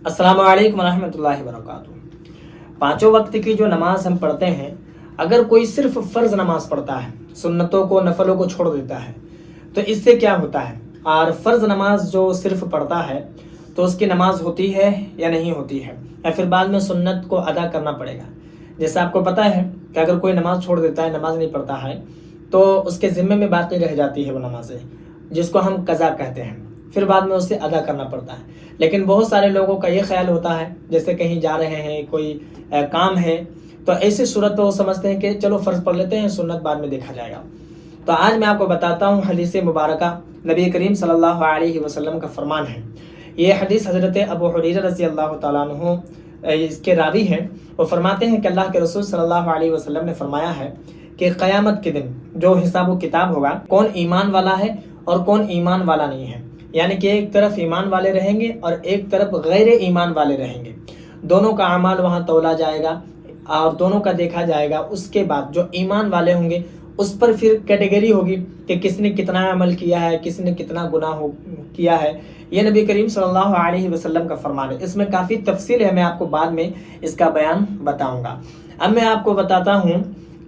अस्सलाम वालेकुम रहमतुल्लाहि वबरकातुहू। पाँचों वक्त की जो नमाज हम पढ़ते हैं, अगर कोई सिर्फ फ़र्ज़ नमाज पढ़ता है, सुन्नतों को नफलों को छोड़ देता है, तो इससे क्या होता है? और फ़र्ज़ नमाज जो सिर्फ पढ़ता है तो उसकी नमाज होती है या नहीं होती है, या फिर बाद में सुन्नत को अदा करना पड़ेगा। जैसे आपको पता है कि अगर कोई नमाज छोड़ देता है, नमाज नहीं पढ़ता है, तो उसके ज़िम्मे में बाकी रह जाती है वो नमाज़ें, जिसको हम कज़ा कहते हैं, फिर बाद में उसे अदा करना पड़ता है। लेकिन बहुत सारे लोगों का ये ख्याल होता है, जैसे कहीं जा रहे हैं, कोई काम है, तो ऐसी सूरत तो वो समझते हैं कि चलो फ़र्ज़ पढ़ लेते हैं, सुन्नत बाद में देखा जाएगा। तो आज मैं आपको बताता हूँ हदीस मुबारका, नबी करीम सल्लल्लाहु अलैहि वसल्लम का फरमान है। ये हदीस हज़रत अबू हुरैरा रज़ी अल्लाह तआला अन्हु इसके रावी हैं। वो फरमाते हैं कि अल्लाह के रसूल सल्लल्लाहु अलैहि वसल्लम ने फरमाया है कि क़यामत के दिन जो हिसाब व किताब होगा, कौन ईमान वाला है और कौन ईमान वाला नहीं है। यानी कि एक तरफ ईमान वाले रहेंगे और एक तरफ गैर ईमान वाले रहेंगे। दोनों का अमाल वहाँ तौला जाएगा और दोनों का देखा जाएगा। उसके बाद जो ईमान वाले होंगे उस पर फिर कैटेगरी होगी कि किसने कितना अमल किया है, किसने कितना गुनाह किया है। ये नबी करीम सल्लल्लाहु अलैहि वसल्लम का फरमान है। इसमें काफ़ी तफसील है, मैं आपको बाद में इसका बयान बताऊंगा। अब मैं आपको बताता हूँ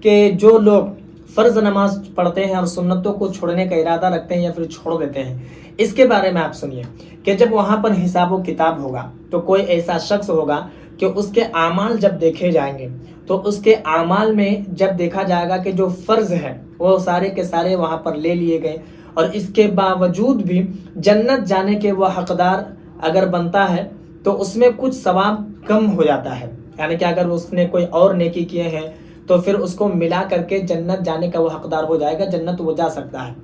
कि जो लोग फ़र्ज़ नमाज पढ़ते हैं और सुन्नतों को छोड़ने का इरादा रखते हैं या फिर छोड़ देते हैं, इसके बारे में आप सुनिए कि जब वहाँ पर हिसाब व किताब होगा तो कोई ऐसा शख्स होगा कि उसके आमाल जब देखे जाएंगे, तो उसके आमाल में जब देखा जाएगा कि जो फ़र्ज़ है वो सारे के सारे वहाँ पर ले लिए गए, और इसके बावजूद भी जन्नत जाने के वह हकदार अगर बनता है तो उसमें कुछ सवाब कम हो जाता है। यानी कि अगर उसने कोई और नेकी किए हैं तो फिर उसको मिला करके जन्नत जाने का वो हकदार हो जाएगा, जन्नत वो जा सकता है।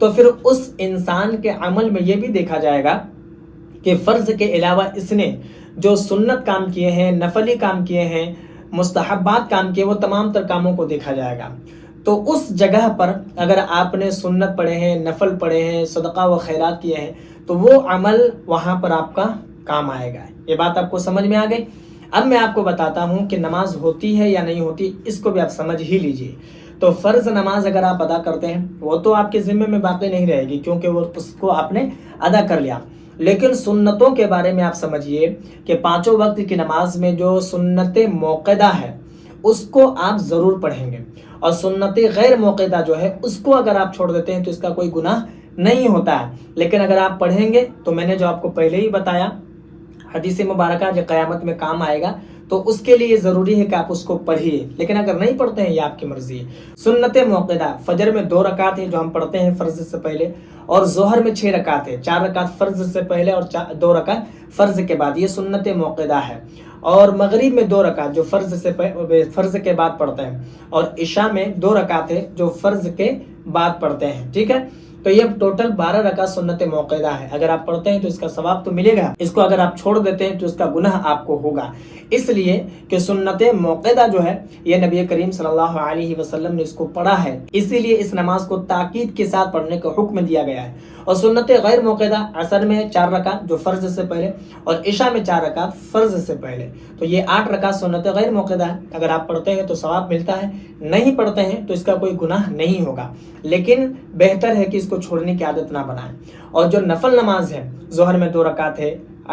तो फिर उस इंसान के अमल में ये भी देखा जाएगा कि फ़र्ज़ के अलावा इसने जो सुन्नत काम किए हैं, नफली काम किए हैं, मुस्तहब्बात काम किए, वो तमाम तर कामों को देखा जाएगा। तो उस जगह पर अगर आपने सुन्नत पढ़े हैं, नफल पढ़े हैं, सदका व खैरात किए हैं, तो वो अमल वहाँ पर आपका काम आएगा। ये बात आपको समझ में आ गई। अब मैं आपको बताता हूँ कि नमाज होती है या नहीं होती, इसको भी आप समझ ही लीजिए। तो फ़र्ज़ नमाज अगर आप अदा करते हैं वो तो आपके ज़िम्मे में बाकी नहीं रहेगी, क्योंकि वो उसको आपने अदा कर लिया। लेकिन सुन्नतों के बारे में आप समझिए कि पाँचों वक्त की नमाज में जो सुन्नत मौक़दा है उसको आप ज़रूर पढ़ेंगे, और सुन्नत गैर मौक़दा जो है उसको अगर आप छोड़ देते हैं तो इसका कोई गुनाह नहीं होता है। लेकिन अगर आप पढ़ेंगे तो मैंने जो आपको पहले ही बताया हदीस मुबारका जो क़यामत में काम आएगा, तो उसके लिए ज़रूरी है कि आप उसको पढ़िए। लेकिन अगर नहीं पढ़ते हैं, ये आपकी मर्ज़ी है। सुन्नत मौक़दा, फजर में 2 रकात है जो हम पढ़ते हैं फ़र्ज़ से पहले, और ज़ोहर में 6 रकात है, 4 रकात फ़र्ज़ से पहले और 2 रकात फ़र्ज़ के बाद, ये सुन्नत मौक़दा है। और मगरिब में 2 रकात जो फ़र्ज़ के बाद पढ़ते हैं, और इशा में 2 रकात है जो फ़र्ज़ के बाद पढ़ते हैं। ठीक है, तो ये टोटल 12 रकात सुन्नत मौक़दा है। अगर आप पढ़ते हैं तो इसका सवाब तो मिलेगा, इसको अगर आप छोड़ देते हैं तो इसका गुनाह आपको होगा। इसलिए कि सुन्नत मौक़दा जो है ये नबी करीम सल्लल्लाहु अलैहि वसल्लम ने इसको पढ़ा है, इसीलिए इस नमाज को ताकीद के साथ पढ़ने का हुक्म दिया गया है। और सुन्नत गैर मौक़दा, असर में 4 रकात जो फ़र्ज़ से पहले, और इशा में 4 रकात फ़र्ज़ से पहले, तो ये 8 रकात सुन्नत गैर मौक़दा है। अगर आप पढ़ते हैं तो सवाब मिलता है, नहीं पढ़ते हैं तो इसका कोई गुनाह नहीं होगा। लेकिन बेहतर है कि इसको छोड़ने की आदत ना बनाएं। और जो नफल नमाज है, ज़ोहर में 2 रकात है,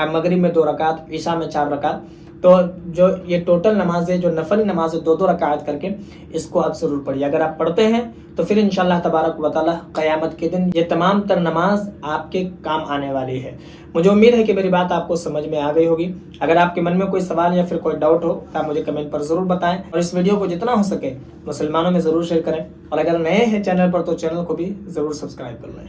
मगरिब में 2 रकात, इशा में 4 रकात, तो जो ये टोटल नमाज है, जो नफल नमाज है 2-2 रकात करके, इसको आप ज़रूर पढ़िए। अगर आप पढ़ते हैं तो फिर इंशाअल्लाह तबारक व तआला क़यामत के दिन ये तमाम तर नमाज आपके काम आने वाली है। मुझे उम्मीद है कि मेरी बात आपको समझ में आ गई होगी। अगर आपके मन में कोई सवाल या फिर कोई डाउट हो तो आप मुझे कमेंट पर ज़रूर बताएं, और इस वीडियो को जितना हो सके मुसलमानों में ज़रूर शेयर करें, और अगर नए हैं चैनल पर तो चैनल को भी ज़रूर सब्सक्राइब कर लें।